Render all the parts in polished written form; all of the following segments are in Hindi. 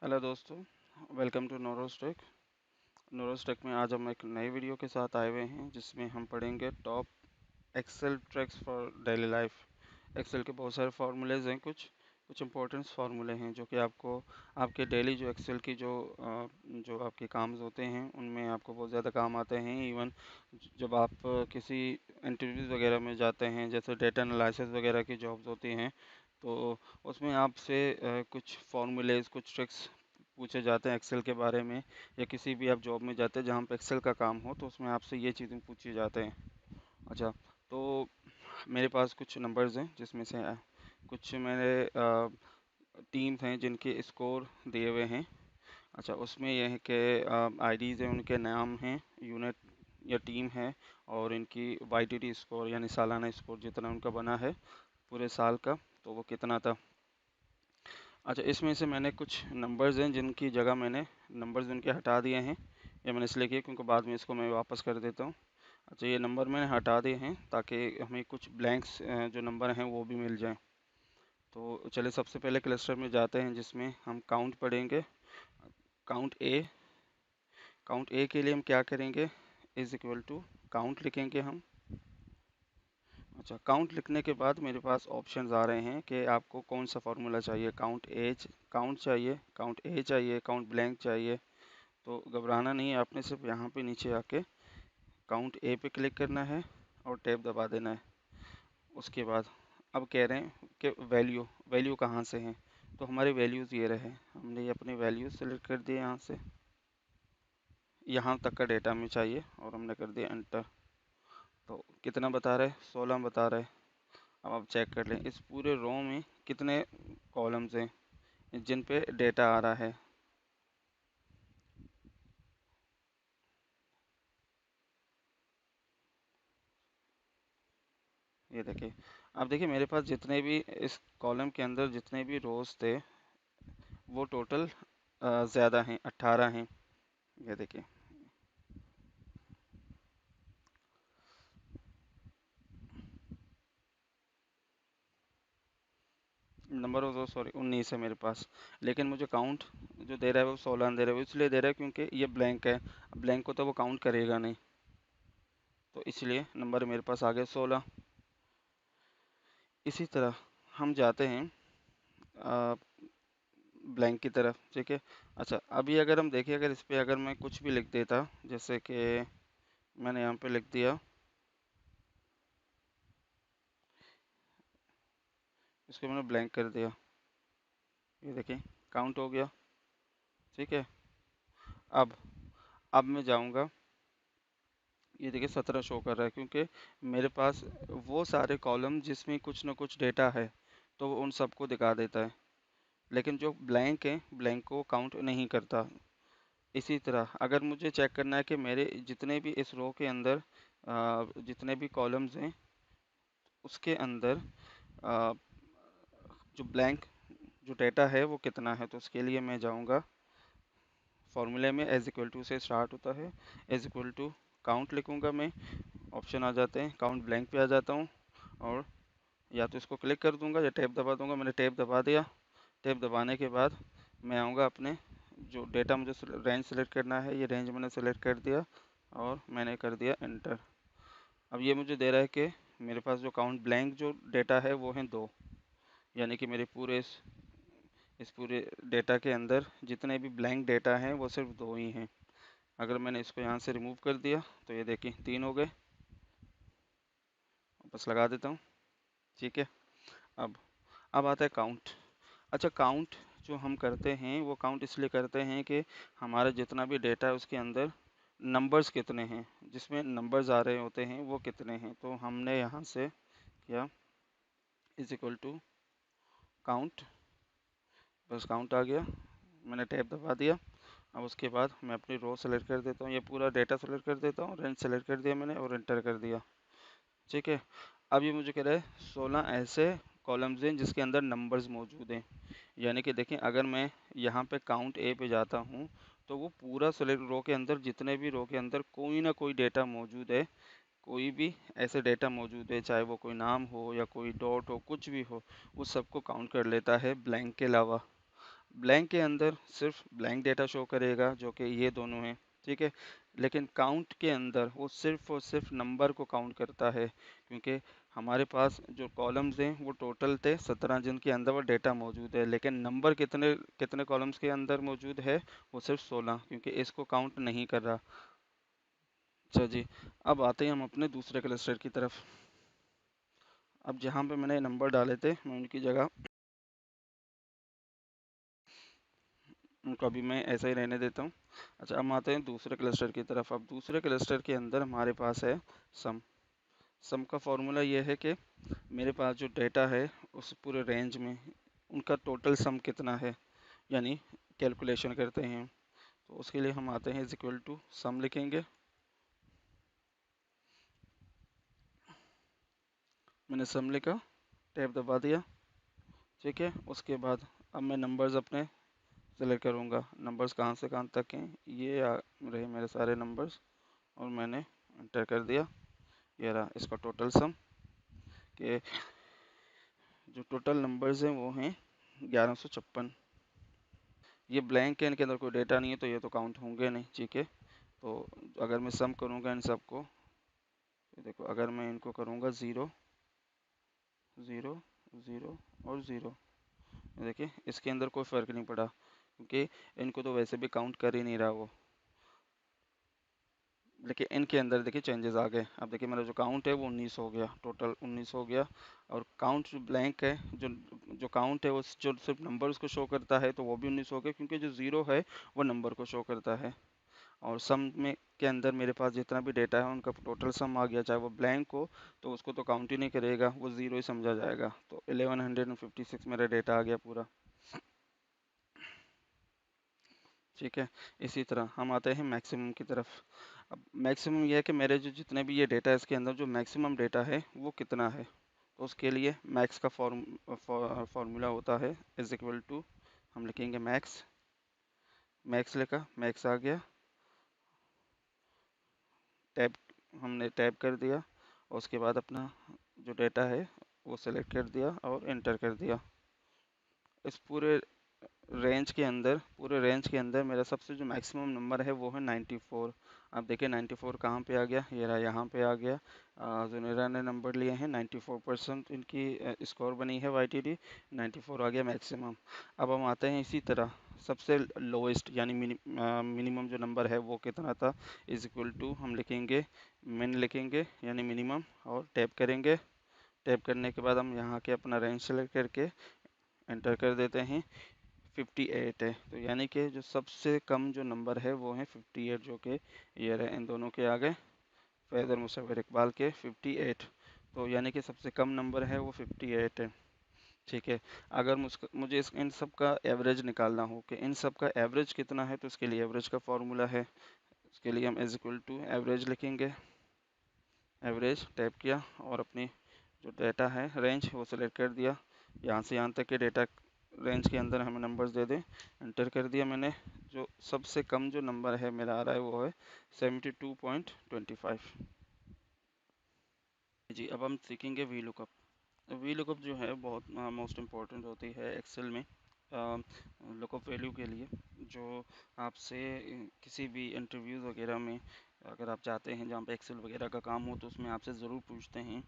हेलो दोस्तों, वेलकम टू नोरोस्टेक। नोरोस्टेक में आज हम एक नई वीडियो के साथ आए हुए हैं जिसमें हम पढ़ेंगे top Excel tricks for daily life. Excel के बहुत सारे फार्मूलेज हैं, कुछ कुछ इंपॉर्टेंट फार्मूले हैं जो कि आपको आपके डेली जो एक्सेल की जो आपके काम्स होते हैं उनमें आपको बहुत ज़्यादा काम आते हैं। इवन जब आप किसी इंटरव्यूज़ वगैरह में जाते हैं, जैसे डेटा एनालिसिस वगैरह की जॉब्स होती हैं, तो उसमें आपसे कुछ फार्मूलेज, कुछ ट्रिक्स पूछे जाते हैं एक्सेल के बारे में। या किसी भी आप जॉब में जाते हैं जहाँ पे एक्सेल का काम हो, तो उसमें आपसे ये चीज़ें पूछी जाते हैं। अच्छा, तो मेरे पास कुछ नंबर्स हैं जिसमें से कुछ मेरे टीम्स हैं जिनके स्कोर दिए हुए हैं। अच्छा, उसमें यह है कि आईडीज़ हैं, उनके नाम हैं, यूनिट या टीम है, और इनकी वाईटीटी स्कोर यानी सालाना स्कोर जितना उनका बना है पूरे साल का, तो वो कितना था। अच्छा, इसमें से मैंने कुछ नंबर्स हैं जिनकी जगह मैंने नंबर्स उनके हटा दिए हैं। ये मैंने इसलिए किया क्योंकि बाद में इसको मैं वापस कर देता हूँ। अच्छा, ये नंबर मैंने हटा दिए हैं ताकि हमें कुछ ब्लैंक्स जो नंबर हैं वो भी मिल जाएं। तो चलिए सबसे पहले क्लस्टर में जाते हैं जिसमें हम काउंट पढ़ेंगे। काउंट ए। काउंट ए के लिए हम क्या करेंगे, इज इक्वल टू काउंट लिखेंगे हम। अच्छा, काउंट लिखने के बाद मेरे पास ऑप्शंस आ रहे हैं कि आपको कौन सा फार्मूला चाहिए। काउंट चाहिए, काउंट ए चाहिए, काउंट ब्लैंक चाहिए। तो घबराना नहीं है, आपने सिर्फ यहाँ पे नीचे आके काउंट ए पे क्लिक करना है और टैब दबा देना है। उसके बाद अब कह रहे हैं कि वैल्यू वैल्यू कहाँ से हैं, तो हमारे वैल्यूज़ ये रहे। हमने ये अपने वैल्यूज़ सेलेक्ट कर दिए, यहाँ से यहाँ तक का डेटा हमें चाहिए और हमने कर दिया एंटर। तो कितना बता रहे, 16 बता रहे। अब आप चेक कर लें इस पूरे रो में कितने कॉलम्स हैं जिन पे डेटा आ रहा है। ये देखिए, अब देखिए मेरे पास जितने भी इस कॉलम के अंदर जितने भी रोज थे वो टोटल ज़्यादा हैं, 18 हैं। ये देखिए, नंबर ऑफ, सॉरी 19 है मेरे पास। लेकिन मुझे काउंट जो दे रहा है वो 16 दे रहा है, वो इसलिए दे रहा है क्योंकि ये ब्लैंक है। ब्लैंक को तो वो काउंट करेगा नहीं, तो इसलिए नंबर मेरे पास आ गया 16। इसी तरह हम जाते हैं ब्लैंक की तरफ, ठीक है। अच्छा, अभी अगर हम देखें, अगर इस पर अगर मैं कुछ भी लिख देता, जैसे कि मैंने यहाँ पे लिख दिया, इसको मैंने ब्लैंक कर दिया, ये देखिए काउंट हो गया, ठीक है। अब अब मैं जाऊँगा, ये देखिए 17 शो कर रहा है क्योंकि मेरे पास वो सारे कॉलम जिसमें कुछ ना कुछ डेटा है तो वो उन सबको दिखा देता है। लेकिन जो ब्लैंक है, ब्लैंक को काउंट नहीं करता। इसी तरह अगर मुझे चेक करना है कि मेरे जितने भी इस रो के अंदर जितने भी कॉलम्स हैं उसके अंदर आ, जो ब्लैंक जो डेटा है वो कितना है, तो उसके लिए मैं जाऊंगा फॉर्मूले में, एज इक्वल टू से स्टार्ट होता है, एज इक्वल टू काउंट लिखूंगा मैं। ऑप्शन आ जाते हैं, काउंट ब्लैंक पे आ जाता हूँ और या तो इसको क्लिक कर दूंगा या टैब दबा दूंगा। मैंने टैब दबा दिया। टैब दबाने के बाद मैं आऊँगा अपने जो डेटा मुझे रेंज सेलेक्ट करना है, ये रेंज मैंने सेलेक्ट कर दिया और मैंने कर दिया एंटर। अब ये मुझे दे रहा है कि मेरे पास जो काउंट ब्लैंक जो डेटा है वो है 2, यानी कि मेरे पूरे इस पूरे डेटा के अंदर जितने भी ब्लैंक डेटा हैं वो सिर्फ 2 ही हैं। अगर मैंने इसको यहाँ से रिमूव कर दिया तो ये देखिए 3 हो गए। वापस लगा देता हूँ, ठीक है। अब अब आता है काउंट। अच्छा, काउंट जो हम करते हैं वो काउंट इसलिए करते हैं कि हमारा जितना भी डेटा है उसके अंदर नंबर्स कितने हैं, जिसमें नंबर्स आ रहे होते हैं वो कितने हैं। तो हमने यहाँ से किया इज इक्वल टू काउंट, बस काउंट आ गया, मैंने टैब दबा दिया। अब उसके बाद मैं अपनी रो सेलेक्ट कर देता हूँ, ये पूरा डेटा सेलेक्ट कर देता हूँ, रेंज सेलेक्ट कर दिया मैंने और एंटर कर दिया, ठीक है। अब ये मुझे कह रहा है 16 ऐसे कॉलम्स हैं जिसके अंदर नंबर्स मौजूद हैं। यानी कि देखें, अगर मैं यहाँ पे काउंट ए पे जाता हूँ तो वो पूरा सेलेक्ट रो के अंदर जितने भी रो के अंदर कोई ना कोई डेटा मौजूद है, कोई भी ऐसे डेटा मौजूद है, चाहे वो कोई नाम हो या कोई डॉट हो, कुछ भी हो, उस सबको काउंट कर लेता है ब्लैंक के अलावा। ब्लैंक के अंदर सिर्फ ब्लैंक डेटा शो करेगा जो कि ये दोनों हैं, ठीक है। लेकिन काउंट के अंदर वो सिर्फ और सिर्फ नंबर को काउंट करता है, क्योंकि हमारे पास जो कॉलम्स हैं वो टोटल थे 17 जिनके अंदर वो डेटा मौजूद है, लेकिन नंबर कितने कितने कॉलम्स के अंदर मौजूद है, वो सिर्फ 16, क्योंकि इसको काउंट नहीं कर रहा। अच्छा जी, अब आते हैं हम अपने दूसरे क्लस्टर की तरफ। अब जहाँ पे मैंने नंबर डाले थे मैं उनकी जगह उनको अभी मैं ऐसा ही रहने देता हूँ। अच्छा, अब आते हैं दूसरे क्लस्टर की तरफ। अब दूसरे क्लस्टर के अंदर हमारे पास है सम। सम का फॉर्मूला ये है कि मेरे पास जो डेटा है उस पूरे रेंज में उनका टोटल सम कितना है, यानी कैलकुलेशन करते हैं। तो उसके लिए हम आते हैं इज इक्वल टू सम लिखेंगे। मैंने सम लिखा, टैब दबा दिया, ठीक है। उसके बाद अब मैं नंबर्स अपने सेलेक्ट करूँगा। नंबर्स कहाँ से कहाँ तक हैं, ये रहे मेरे सारे नंबर्स, और मैंने एंटर कर दिया। ये रहा इसका टोटल सम, के जो टोटल नंबर्स हैं वो हैं 1156। ये ब्लैंक है, इनके अंदर कोई डेटा नहीं है, तो ये तो काउंट होंगे नहीं, ठीक है। तो अगर मैं सम करूँगा इन सबको, देखो अगर मैं इनको करूँगा 0 0 0 और 0, देखिए इसके अंदर कोई फ़र्क नहीं पड़ा, क्योंकि इनको तो वैसे भी काउंट कर ही नहीं रहा वो। लेकिन इनके अंदर देखिए चेंजेस आ गए। अब देखिए मेरा जो काउंट है वो 19 हो गया, टोटल 19 हो गया। और काउंट जो ब्लैंक है, जो जो काउंट है वो जो सिर्फ नंबर्स को शो करता है, तो वो भी 19 हो गया, क्योंकि जो ज़ीरो है वो नंबर को शो करता है। और सम में के अंदर मेरे पास जितना भी डेटा है उनका टोटल सम आ गया, चाहे वो ब्लैंक हो तो उसको तो काउंट ही नहीं करेगा, वो ज़ीरो ही समझा जाएगा। तो 1156 मेरा डेटा आ गया पूरा, ठीक है। इसी तरह हम आते हैं मैक्सिमम की तरफ। अब मैक्सिमम यह है कि मेरे जो जितने भी ये डेटा है इसके अंदर जो मैक्सिमम डेटा है वो कितना है। तो उसके लिए मैक्स का फॉर्मूला होता है इज इक्वल टू, हम लिखेंगे मैक्स। मैक्स लिखा, मैक्स आ गया, टैब, हमने टैब कर दिया, और उसके बाद अपना जो डेटा है वो सेलेक्ट कर दिया और एंटर कर दिया। इस पूरे रेंज के अंदर मेरा सबसे जो मैक्सिमम नंबर है वो है 94। आप देखिए 94 कहाँ पे आ गया, ये रहा यहाँ पे आ गया। जुनेरा ने नंबर लिए हैं 94% इनकी स्कोर बनी है वाईटीडी, 94 आ गया मैक्सिमम। अब हम आते हैं इसी तरह सबसे लोएस्ट यानी मिनिमम जो नंबर है वो कितना था, इज इक्वल टू हम लिखेंगे मिन लिखेंगे यानी मिनिमम, और टैप करेंगे। टैप करने के बाद हम यहाँ के अपना रेंज सेलेक्ट करके एंटर कर देते हैं। 58 है, तो यानी कि जो सबसे कम जो नंबर है वो है 58, जो कि ये रहे इन दोनों के आगे फैज़र मुसव्विर इकबाल के 58। तो यानी कि सबसे कम नंबर है वो 58 है, ठीक है। अगर मुझे इन सब का एवरेज निकालना हो कि इन सब का एवरेज कितना है, तो इसके लिए एवरेज का फॉर्मूला है। उसके लिए हम इज इक्वल टू एवरेज लिखेंगे। एवरेज टाइप किया और अपनी जो डेटा है रेंज वो सेलेक्ट कर दिया, यहाँ से यहाँ तक के डेटा रेंज के अंदर हमें नंबर्स दे दें, एंटर कर दिया मैंने। जो सबसे कम जो नंबर है मेरा आ रहा है वो है 72.25। जी, अब हम सीखेंगे वी लुकअप। वी लुकअप जो है बहुत मोस्ट इम्पॉर्टेंट होती है एक्सेल में लुकअप वैल्यू के लिए। जो आपसे किसी भी इंटरव्यूज़ वगैरह में अगर आप जाते हैं जहाँ पे एक्सेल वगैरह का काम हो, तो उसमें आपसे ज़रूर पूछते हैं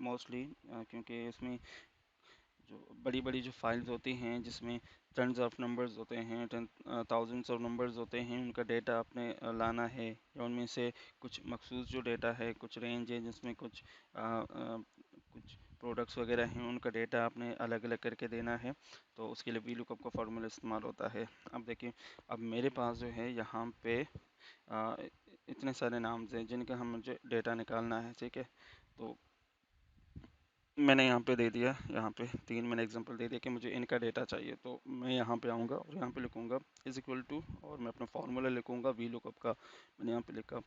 मोस्टली, क्योंकि इसमें जो बड़ी बड़ी जो फाइल्स होती हैं जिसमें टन्स ऑफ नंबर्स होते हैं, थाउजेंड्स ऑफ नंबर्स होते हैं, उनका डेटा आपने लाना है, या उनमें से कुछ मखसूस जो डेटा है, कुछ रेंज है जिसमें कुछ प्रोडक्ट्स वगैरह हैं, उनका डेटा आपने अलग अलग करके देना है। तो उसके लिए वी लुकअप का फार्मूला इस्तेमाल होता है। अब देखिए, अब मेरे पास जो है यहाँ पे आ, इतने सारे नाम्स हैं जिनका हम मुझे डेटा निकालना है, ठीक है। तो मैंने यहाँ पे दे दिया, यहाँ पे 3 मैंने एग्जांपल दे दिया कि मुझे इनका डेटा चाहिए। तो मैं यहाँ पे आऊँगा और यहाँ पे लिखूँगा इज़ इक्वल टू, और मैं अपना फार्मूला लिखूँगा वी लुकअप का। मैंने यहाँ पे लिखा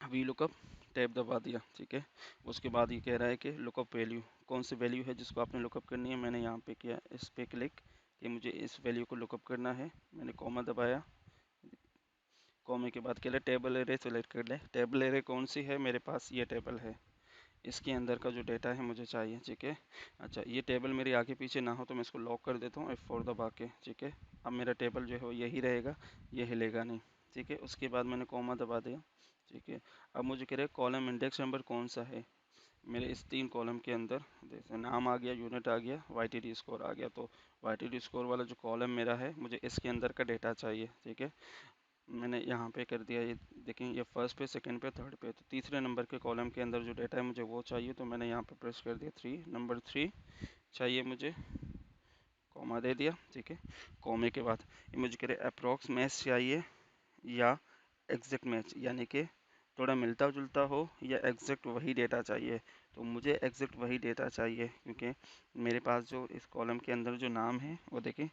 वी लुकअप, टैब दबा दिया, ठीक है। उसके बाद ये कह रहा है कि लुकअप वैल्यू, कौन सी वैल्यू है जिसको आपने लुकअप करनी है। मैंने यहाँ पे किया इस पे क्लिक कि मुझे इस वैल्यू को लुकअप करना है। मैंने कॉमा दबाया, कॉमे के बाद कह रहा है टेबल एरे सेलेक्ट कर ले। टेबल एरे कौन सी है, मेरे पास ये टेबल है, इसके अंदर का जो डेटा है मुझे चाहिए, ठीक है। अच्छा, ये टेबल मेरी आगे पीछे ना हो तो मैं इसको लॉक कर देता हूँ F4 दबा के, ठीक है। अब मेरा टेबल जो है वो यही रहेगा, ये हिलेगा नहीं, ठीक है। उसके बाद मैंने कॉमा दबा दिया, ठीक है। अब मुझे कह रहे हैं कॉलम इंडेक्स नंबर कौन सा है मेरे इस 3 कॉलम के अंदर। जैसे नाम आ गया, यूनिट आ गया, YTD स्कोर आ गया, तो YTD स्कोर वाला जो कॉलम मेरा है मुझे इसके अंदर का डेटा चाहिए, ठीक है। मैंने यहाँ पे कर दिया, ये देखें, ये फर्स्ट पे, सेकंड पे, थर्ड पे, तो तीसरे नंबर के कॉलम के अंदर जो डेटा है मुझे वो चाहिए, तो मैंने यहाँ पे प्रेस कर दिया 3, नंबर 3 चाहिए मुझे, कॉमा दे दिया, ठीक है। कॉमे के बाद ये मुझे कह रहे अप्रॉक्स मैच चाहिए या एग्जैक्ट मैच, यानी कि थोड़ा मिलता जुलता हो या एग्जैक्ट वही डेटा चाहिए। तो मुझे एग्जैक्ट वही डेटा चाहिए, क्योंकि मेरे पास जो इस कॉलम के अंदर जो नाम है वो देखें,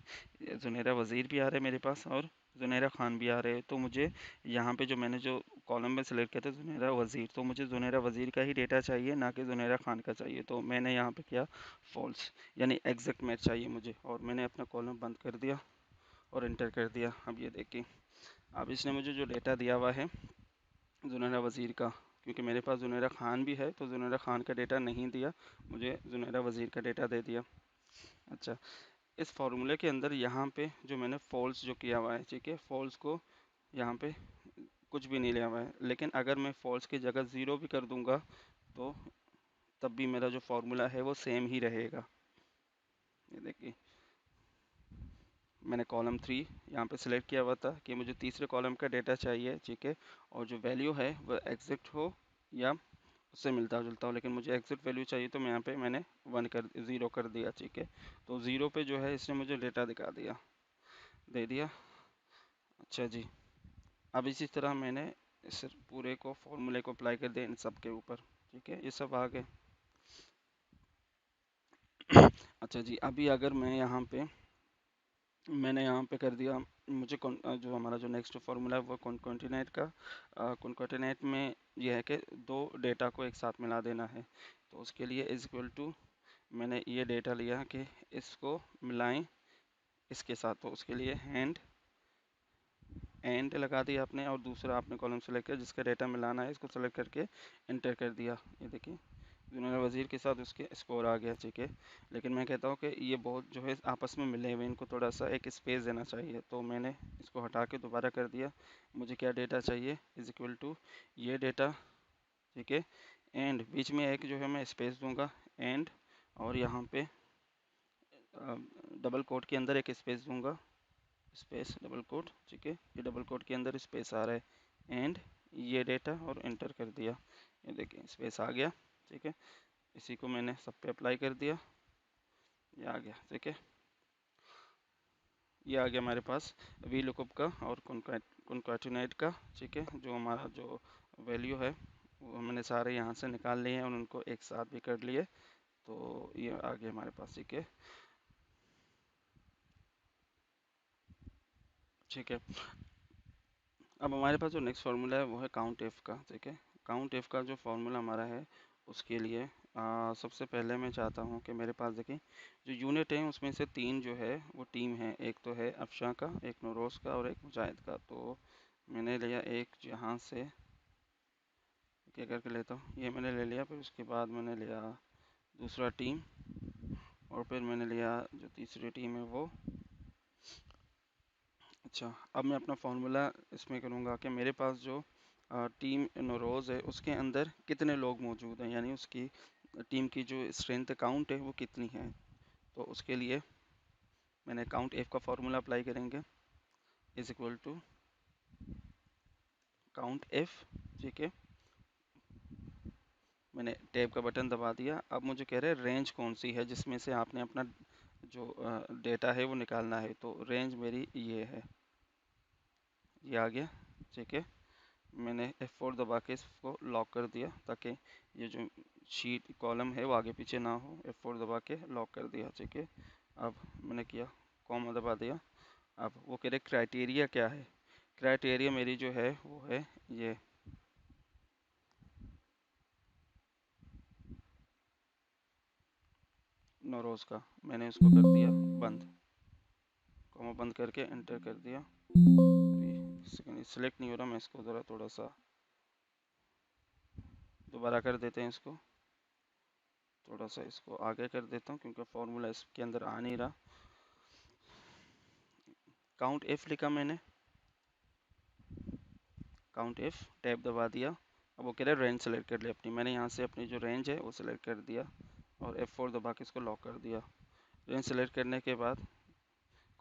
जुनेरा वज़ीर भी आ रहे हैं मेरे पास और जुनेरा खान भी आ रहे हैं। तो मुझे यहाँ पे जो मैंने जो कॉलम में सेलेक्ट किया था जुनेरा वज़ीर, तो मुझे जुनेरा वज़ीर का ही डेटा चाहिए, ना कि जुनेरा खान का चाहिए। तो मैंने यहाँ पे किया फॉल्स, यानी एग्जैक्ट मैच चाहिए मुझे, और मैंने अपना कॉलम बंद कर दिया और इंटर कर दिया। अब ये देखिए, अब इसने मुझे जो डेटा दिया हुआ है जुनैरा वज़ीर का, क्योंकि मेरे पास जुनैरा खान भी है तो जुनैरा खान का डेटा नहीं दिया, मुझे जुनैरा वज़ीर का डेटा दे दिया। अच्छा, इस फार्मूले के अंदर यहाँ पे जो मैंने फॉल्स जो किया हुआ है, ठीक है, फॉल्स को यहाँ पे कुछ भी नहीं लिया हुआ है, लेकिन अगर मैं फॉल्स की जगह ज़ीरो भी कर दूंगा तो तब भी मेरा जो फार्मूला है वो सेम ही रहेगा। ये देखिए, मैंने कॉलम 3 यहाँ पे सिलेक्ट किया हुआ था कि मुझे तीसरे कॉलम का डेटा चाहिए, ठीक है, और जो वैल्यू है वो एग्जैक्ट हो या उससे मिलता जुलता हो, लेकिन मुझे एग्जैक्ट वैल्यू चाहिए, तो मैं यहाँ पे मैंने 0 कर दिया, ठीक है। तो 0 पे जो है इसने मुझे डेटा दिखा दिया, दे दिया। अच्छा जी, अब इसी तरह मैंने इस पूरे को फॉर्मूले को अप्लाई कर दिया इन सब के ऊपर, ठीक है, ये सब आ गए। अच्छा जी, अभी अगर मैं यहाँ पे मैंने यहाँ पे कर दिया, मुझे जो हमारा जो नेक्स्ट फार्मूला है वो कॉन्केटिनेट का, कॉन्केटिनेट में यह है कि दो डेटा को एक साथ मिला देना है। तो उसके लिए इज इक्वल टू, मैंने ये डेटा लिया कि इसको मिलाएं इसके साथ, तो उसके लिए एंड लगा दिया आपने, और दूसरा आपने कॉलम सेलेक्ट किया जिसका डेटा मिलाना है, इसको सेलेक्ट करके इंटर कर दिया। ये देखिए, जुनैर वज़ीर के साथ उसके स्कोर आ गया, ठीक है। लेकिन मैं कहता हूँ कि ये बहुत जो है आपस में मिले हुए, इनको थोड़ा सा एक स्पेस देना चाहिए, तो मैंने इसको हटा के दोबारा कर दिया। मुझे क्या डेटा चाहिए, इज़ इक्वल टू ये डेटा, ठीक है, एंड बीच में एक जो है मैं स्पेस दूंगा, एंड, और यहाँ पे डबल कोट के अंदर एक स्पेस दूंगा, स्पेस डबल कोट, ठीक है, ये डबल कोट के अंदर स्पेस आ रहा है, एंड ये डेटा, और एंटर कर दिया। ये देखिए स्पेस आ गया, ठीक है। इसी को मैंने सब पे अप्लाई कर दिया, ये आ गया, ठीक है। ये आ गया हमारे पास वी लुकअप का और कॉन्कैटिनेट का, ठीक है। जो हमारा जो वैल्यू है वो मैंने सारे यहाँ से निकाल लिए हैं और उनको एक साथ भी कर लिए, तो ये आ गया हमारे पास, ठीक है, ठीक है। अब हमारे पास जो नेक्स्ट फार्मूला है वो है काउंट एफ का, ठीक है। काउंट एफ का जो फार्मूला हमारा है उसके लिए सबसे पहले मैं चाहता हूँ कि मेरे पास देखें जो यूनिट है उसमें से 3 जो है वो टीम है, एक तो है अफशा का, एक नौरोज का और एक मुजाहिद का। तो मैंने लिया एक यहाँ से, क्या करके लेता हूँ, ये मैंने ले लिया, फिर उसके बाद मैंने लिया दूसरा टीम, और फिर मैंने लिया जो तीसरी टीम है वो। अच्छा, अब मैं अपना फार्मूला इसमें करूँगा कि मेरे पास जो टीम नौरोज़ है उसके अंदर कितने लोग मौजूद हैं, यानी उसकी टीम की जो स्ट्रेंथ काउंट है वो कितनी है। तो उसके लिए मैंने काउंट एफ का फार्मूला अप्लाई करेंगे, is equal to count F, ठीक है। मैंने टैब का बटन दबा दिया। अब मुझे कह रहे हैं रेंज कौन सी है जिसमें से आपने अपना जो डेटा है वो निकालना है, तो रेंज मेरी ये है, ये आ गया, ठीक है। मैंने F4 दबा के इसको लॉक कर दिया ताकि ये जो शीट कॉलम है वो आगे पीछे ना हो, F4 दबा के लॉक कर दिया, ठीक है। अब मैंने किया, कॉमा दबा दिया। अब वो कह रहे क्राइटेरिया क्या है, क्राइटेरिया मेरी जो है वो है ये, नौरोज़ का। मैंने उसको कर दिया बंद, कॉमा बंद करके एंटर कर दिया। सेकेंड सिलेक्ट नहीं हो रहा, मैं इसको ज़रा थोड़ा सा दोबारा कर देते हैं इसको, थोड़ा सा इसको आगे कर देता हूँ क्योंकि फॉर्मूला इसके अंदर आ नहीं रहा। काउंट एफ लिखा मैंने, काउंट एफ, टैब दबा दिया। अब वो कह रहा है रेंज सेलेक्ट कर ले अपनी, मैंने यहाँ से अपनी जो रेंज है वो सिलेक्ट कर दिया और F4 दबा के इसको लॉक कर दिया। रेंज सेलेक्ट करने के बाद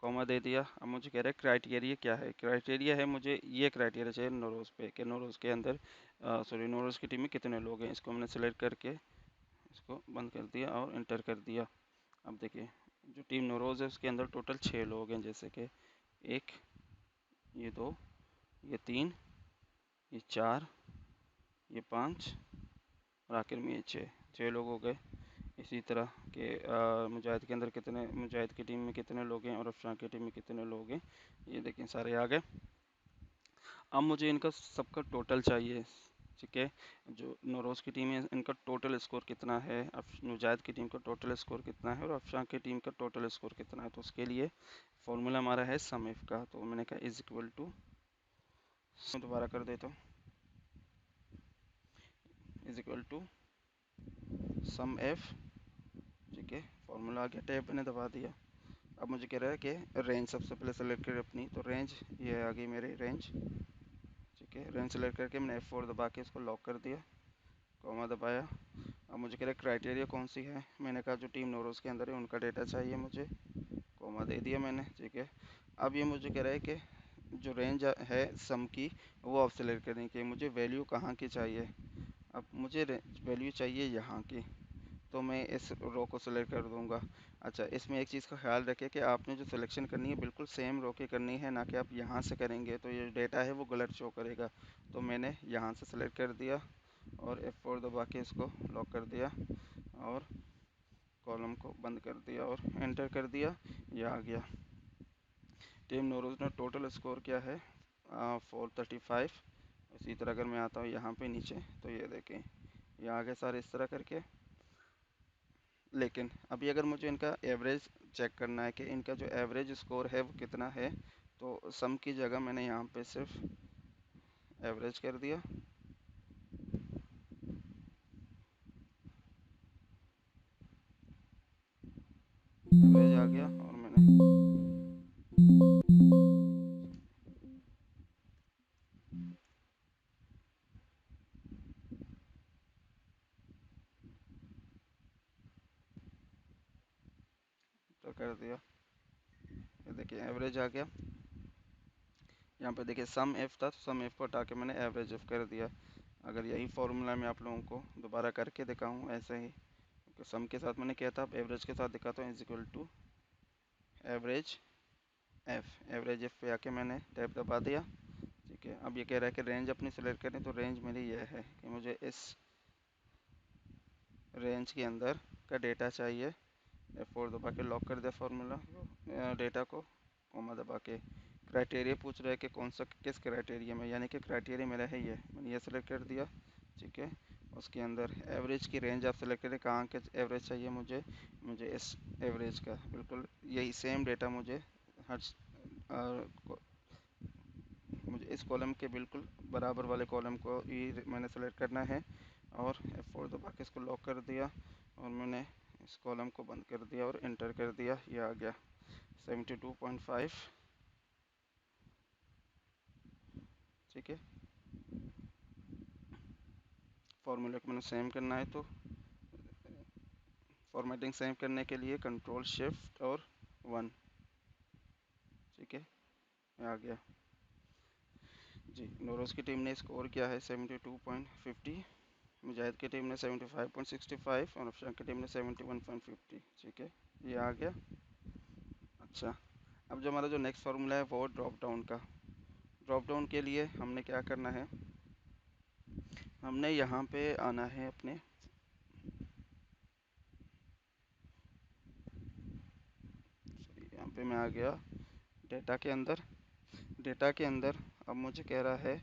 कॉमा दे दिया। अब मुझे कह रहा है क्राइटेरिया क्या है, क्राइटेरिया है मुझे ये क्राइटेरिया चाहिए नोरोज़ पे कि नोरोज़ के अंदर नोरोज़ की टीम में कितने लोग हैं। इसको मैंने सेलेक्ट करके इसको बंद कर दिया और इंटर कर दिया। अब देखिए जो टीम नोरोज़ है उसके अंदर टोटल 6 लोग हैं, जैसे कि 1, ये 2, ये 3, ये 4, ये 5 और आखिर में ये 6 लोग हो गए। इसी तरह के मुजाहिद के अंदर कितने, मुजाहिद की टीम में कितने लोग हैं और अफशान की टीम में कितने लोग हैं, ये देखें सारे आ गए। अब मुझे इनका सबका टोटल चाहिए, ठीक है। जो नोरोज़ की टीम है इनका टोटल स्कोर कितना है, मुजाहिद की टीम का टोटल स्कोर कितना है और अफशान की टीम का टोटल स्कोर कितना है। तो उसके लिए फॉर्मूला हमारा है सम एफ का, तो मैंने कहा इज इक्वल टू, दोबारा कर देता हूँ, is equal to sum F, ठीक है। फॉर्मूला आ गया, टैब मैंने दबा दिया। अब मुझे कह रहा है कि रेंज सबसे पहले सेलेक्ट कर अपनी, तो रेंज ये आ गई मेरी रेंज, ठीक है। रेंज सेलेक्ट करके मैंने F4 दबा के इसको लॉक कर दिया, कॉमा दबाया। अब मुझे कह रहा है क्राइटेरिया कौन सी है, मैंने कहा जो टीम नोरोज़ के अंदर है उनका डेटा चाहिए मुझे, कॉमा दे दिया मैंने, ठीक है। अब ये मुझे कह रहा है कि जो रेंज है सम की वो आप सेलेक्ट करनी कि मुझे वैल्यू कहाँ की चाहिए। अब मुझे वैल्यू चाहिए यहाँ की, तो मैं इस रो को सिलेक्ट कर दूंगा। अच्छा, इसमें एक चीज़ का ख्याल रखें कि आपने जो सिलेक्शन करनी है बिल्कुल सेम रो की करनी है, ना कि आप यहाँ से करेंगे तो ये डेटा है वो गलत शो करेगा। तो मैंने यहाँ से सिलेक्ट कर दिया और F4 दबा के इसको लॉक कर दिया और कॉलम को बंद कर दिया और एंटर कर दिया, ये आ गया। टीम नोरोज़ ने टोटल स्कोर क्या है 435। इसी तरह अगर मैं आता हूँ यहाँ पे नीचे तो ये देखें ये आगे सारे इस तरह करके। लेकिन अभी अगर मुझे इनका एवरेज चेक करना है कि इनका जो एवरेज स्कोर है वो कितना है, तो सम की जगह मैंने यहाँ पे सिर्फ एवरेज कर दिया, एवरेज आ गया और मैंने तो कर दिया, ये देखिए एवरेज आ गया। यहाँ पे देखिए सम एफ था तो सम एफ को हटा के मैंने एवरेज एफ कर दिया। अगर यही फॉर्मूला मैं आप लोगों को दोबारा करके दिखाऊँ ऐसे ही, तो सम के साथ मैंने किया था, अब एवरेज के साथ दिखाता हूँ, is equal to average F. Average F पे आके मैंने टैब दबा दिया, ठीक है। अब ये कह रहा है कि रेंज अपनी सेलेक्ट करें, तो रेंज मेरी ये है कि मुझे इस रेंज के अंदर का डेटा चाहिए। F4 दबा के लॉक कर दिया फॉर्मूला डेटा को, कॉमा दबा के। क्राइटेरिया पूछ रहा है कि कौन सा किस क्राइटेरिया में, यानी कि क्राइटेरिया मेरा है ये, मैंने ये सेलेक्ट कर दिया, ठीक है। उसके अंदर एवरेज की रेंज आप सेलेक्ट करें, कहाँ के एवरेज चाहिए मुझे, मुझे इस एवरेज का बिल्कुल यही सेम डेटा मुझे हर मुझे इस कॉलम के बिल्कुल बराबर वाले कॉलम को ही मैंने सेलेक्ट करना है और F4 दबा के इसको लॉक कर दिया और मैंने इस कॉलम को बंद कर दिया और इंटर कर दिया, ये आ गया 72.5, ठीक है। फॉर्मूले को मैंने सेम करना है, तो फॉर्मेटिंग सेव करने के लिए कंट्रोल शिफ्ट और 1, ठीक है, ये आ गया जी। नोरोज़ की टीम ने स्कोर किया है 72.50, मुजाहिद की टीम ने 75.65 और अफशान की टीम ने 71.50, ठीक है, ये आ गया। अच्छा, अब जो हमारा जो नेक्स्ट फार्मूला है वो ड्रॉप डाउन का। ड्रॉप डाउन के लिए हमने क्या करना है, हमने यहाँ पे आना है अपने, यहाँ पे मैं आ गया डेटा के अंदर। डेटा के अंदर अब मुझे कह रहा है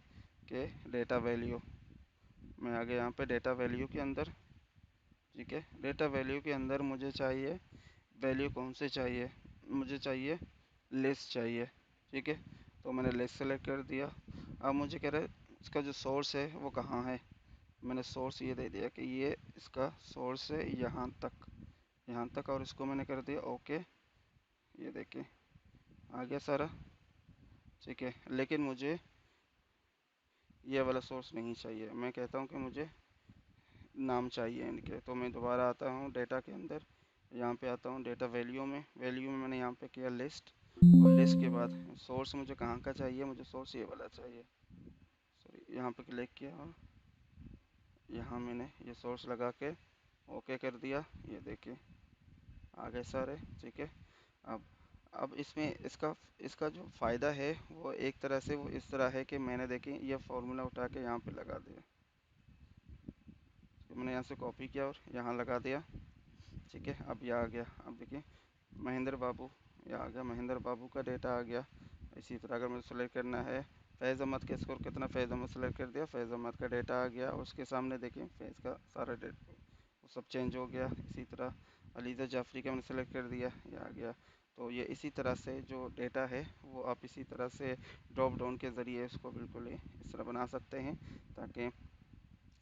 कि डेटा वैल्यू, मैं आ गया यहाँ पे डेटा वैल्यू के अंदर, ठीक है। डेटा वैल्यू के अंदर मुझे चाहिए वैल्यू कौन से चाहिए, मुझे चाहिए लिस्ट चाहिए, ठीक है। तो मैंने लिस्ट सेलेक्ट कर दिया। अब मुझे कह रहा है इसका जो सोर्स है वो कहाँ है, मैंने सोर्स ये दे दिया कि ये इसका सोर्स है यहाँ तक, और इसको मैंने कर दिया ओके। ये देखिए आ गया सारा, ठीक है। लेकिन मुझे ये वाला सोर्स नहीं चाहिए, मैं कहता हूँ कि मुझे नाम चाहिए इनके। तो मैं दोबारा आता हूँ डेटा के अंदर, यहाँ पे आता हूँ डेटा वैल्यू में मैंने यहाँ पे किया लिस्ट, और लिस्ट के बाद सोर्स मुझे कहाँ का चाहिए, मुझे सोर्स ये वाला चाहिए, सॉरी यहाँ पे क्लिक किया और यहाँ मैंने ये सोर्स लगा के ओके कर दिया। ये देखिए आ गए सारे, ठीक है। अब अब इसमें इसका इसका जो फ़ायदा है वो एक तरह से वो इस तरह है कि मैंने देखिए ये फार्मूला उठा के यहाँ पे लगा दिया, तो मैंने यहाँ से कॉपी किया और यहाँ लगा दिया, ठीक है। अब ये आ गया, अब देखिए महेंद्र बाबू, ये आ गया महेंद्र बाबू का डेटा आ गया। इसी तरह अगर मुझे सेलेक्ट करना है फैज़ अहमद का स्कोर कितना, फैज़ अहमद सेलेक्ट कर दिया, फैज़ अहमद का डेटा आ गया। उसके सामने देखिए फैज़ का सारा डेटा वो सब चेंज हो गया। इसी तरह अलीज़ा जाफ़री का मैंने सेलेक्ट कर दिया, ये आ गया। तो ये इसी तरह से जो डेटा है वो आप इसी तरह से ड्रॉप डाउन के ज़रिए इसको बिल्कुल ही इस तरह बना सकते हैं, ताकि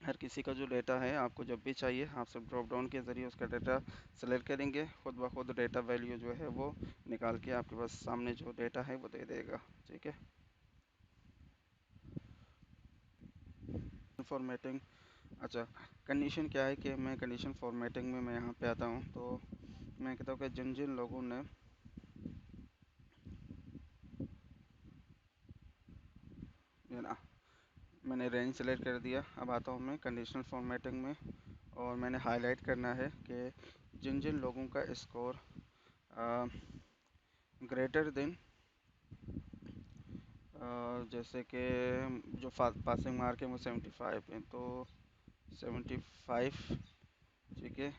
हर किसी का जो डेटा है आपको जब भी चाहिए आप सिर्फ ड्रॉप डाउन के ज़रिए उसका डेटा सेलेक्ट करेंगे, खुद ब खुद डेटा वैल्यू जो है वो निकाल के आपके पास सामने जो डेटा है वो दे देगा, ठीक है। फॉर्मेटिंग, अच्छा कंडीशन क्या है कि मैं कंडीशन फॉर्मेटिंग में मैं यहाँ पे आता हूँ, तो मैं कहता हूँ कि जिन जिन लोगों ने ये ना, मैंने रेंज सेलेक्ट कर दिया। अब आता हूँ मैं कंडीशनल फॉर्मेटिंग में, और मैंने हाईलाइट करना है कि जिन जिन लोगों का स्कोर ग्रेटर देन, जैसे कि जो पासिंग मार्क है वो 75 है, तो 75, ठीक है,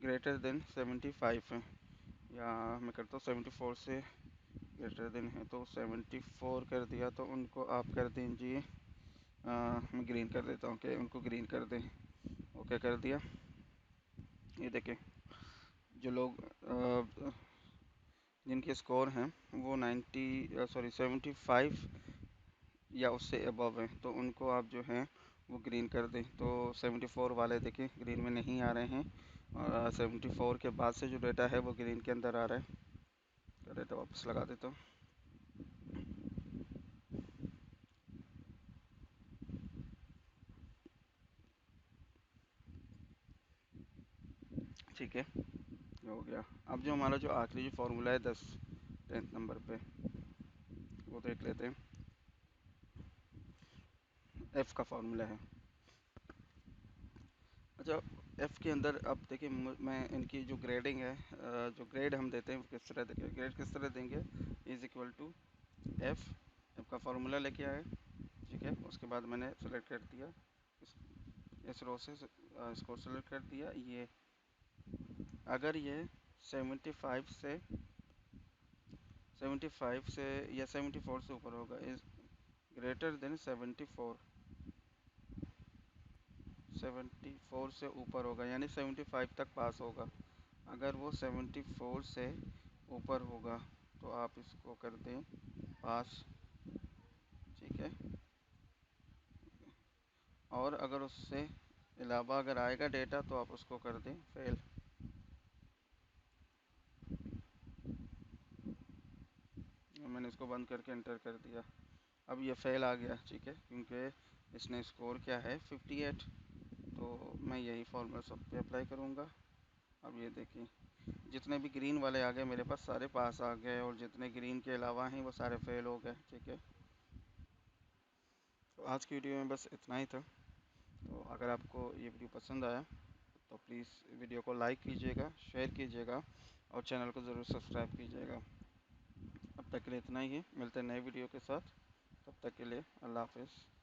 ग्रेटर देन 75 है, या मैं करता हूँ 74 से ग्रेटर देन है, तो 74 कर दिया। तो उनको आप कर दीजिए, मैं ग्रीन कर देता हूँ कि उनको ग्रीन कर दें, ओके कर दिया। ये देखें जो लोग जिनके स्कोर हैं वो 75 या उससे अबव हैं, तो उनको आप जो हैं वो ग्रीन कर दें। तो 74 वाले देखें ग्रीन में नहीं आ रहे हैं, और 74 के बाद से जो डेटा है वो ग्रीन के अंदर आ रहा है। तो डेटा वापस लगा देता हूँ, ठीक है, ये हो गया। अब जो हमारा जो आखिरी जो फार्मूला है 10th नंबर पे, वो देख लेते हैं। एफ़ का फार्मूला है, अच्छा एफ़ के अंदर अब देखिए मैं इनकी जो ग्रेडिंग है, जो ग्रेड हम देते हैं वो किस तरह देखिए, ग्रेड किस तरह देंगे, इज़ इक्वल टू एफ़ का फार्मूला लेके आए, ठीक है। उसके बाद मैंने सेलेक्ट कर दिया इस रो से, इसको सेलेक्ट कर दिया। ये अगर ये 75 से 75 से या 74 से ऊपर होगा, इज़ ग्रेटर देन 74 से ऊपर होगा, यानी 75 तक पास होगा। अगर वो 74 से ऊपर होगा तो आप इसको कर दें पास, ठीक है। और अगर उससे अलावा अगर आएगा डेटा तो आप उसको कर दें फेल। मैंने इसको बंद करके एंटर कर दिया। अब ये फेल आ गया, ठीक है, क्योंकि इसने स्कोर क्या है 58। तो मैं यही फॉर्मूला सब पे अप्लाई करूँगा। अब ये देखिए जितने भी ग्रीन वाले आ गए मेरे पास सारे पास आ गए, और जितने ग्रीन के अलावा हैं वो सारे फेल हो गए, ठीक है। तो आज की वीडियो में बस इतना ही था। तो अगर आपको ये वीडियो पसंद आया तो प्लीज़ वीडियो को लाइक कीजिएगा, शेयर कीजिएगा, और चैनल को ज़रूर सब्सक्राइब कीजिएगा। अब तक के लिए इतना ही है, मिलते हैं नए वीडियो के साथ, तब तक के लिए अल्लाह हाफ़िज़।